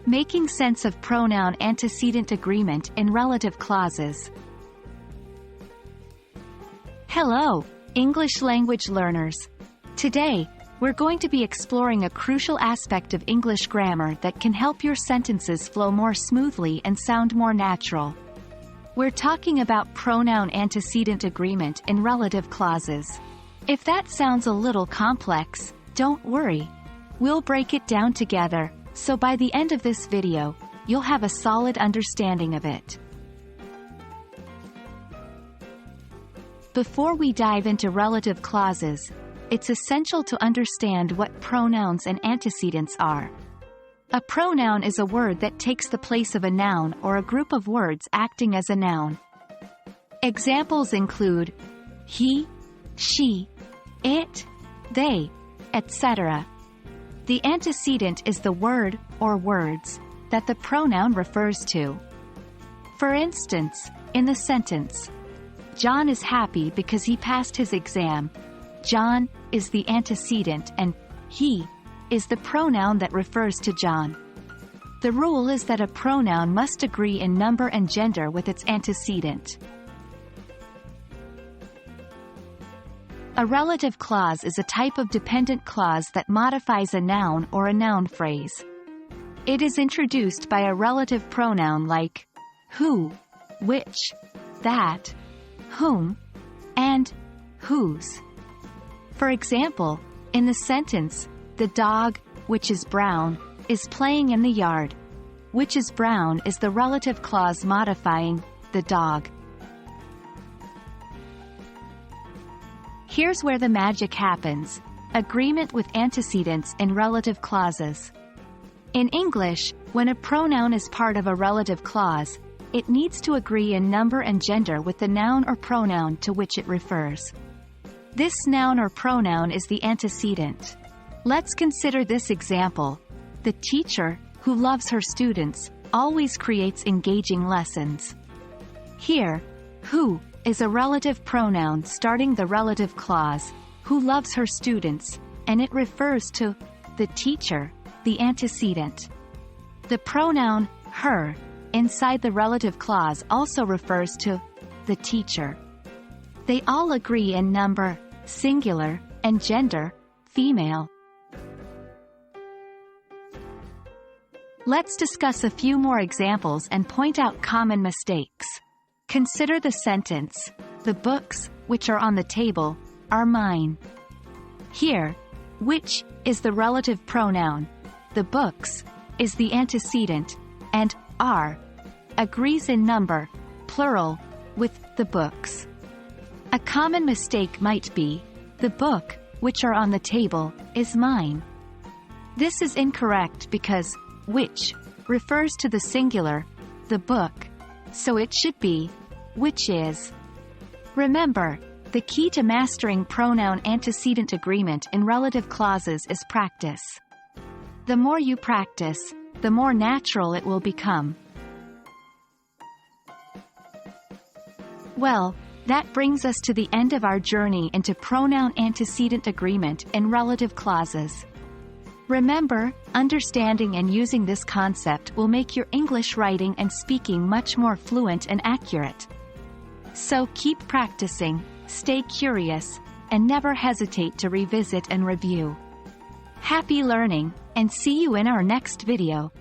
Making sense of pronoun-antecedent agreement in relative clauses. Hello, English language learners. Today, we're going to be exploring a crucial aspect of English grammar that can help your sentences flow more smoothly and sound more natural. We're talking about pronoun-antecedent agreement in relative clauses. If that sounds a little complex, don't worry. We'll break it down together, so by the end of this video, you'll have a solid understanding of it. Before we dive into relative clauses, it's essential to understand what pronouns and antecedents are. A pronoun is a word that takes the place of a noun or a group of words acting as a noun. Examples include he, she, it, they, etc. The antecedent is the word, or words, that the pronoun refers to. For instance, in the sentence, John is happy because he passed his exam, John is the antecedent and he is the pronoun that refers to John. The rule is that a pronoun must agree in number and gender with its antecedent. A relative clause is a type of dependent clause that modifies a noun or a noun phrase. It is introduced by a relative pronoun like who, which, that, whom, and whose. For example, in the sentence, the dog, which is brown, is playing in the yard. Which is brown is the relative clause modifying the dog. Here's where the magic happens: agreement with antecedents in relative clauses. In English, when a pronoun is part of a relative clause, it needs to agree in number and gender with the noun or pronoun to which it refers. This noun or pronoun is the antecedent. Let's consider this example. The teacher, who loves her students, always creates engaging lessons. Here, who is a relative pronoun starting the relative clause, who loves her students, and it refers to the teacher, the antecedent. The pronoun her inside the relative clause also refers to the teacher. They all agree in number, singular, and gender, female. Let's discuss a few more examples and point out common mistakes. Consider the sentence, the books, which are on the table, are mine. Here, which is the relative pronoun, the books is the antecedent, and are agrees in number, plural, with the books. A common mistake might be, the book, which are on the table, is mine. This is incorrect because which refers to the singular, the book, so it should be which is. Remember, the key to mastering pronoun-antecedent agreement in relative clauses is practice. The more you practice, the more natural it will become. Well, that brings us to the end of our journey into pronoun-antecedent agreement in relative clauses. Remember, understanding and using this concept will make your English writing and speaking much more fluent and accurate. So keep practicing, stay curious, and never hesitate to revisit and review. Happy learning, and see you in our next video.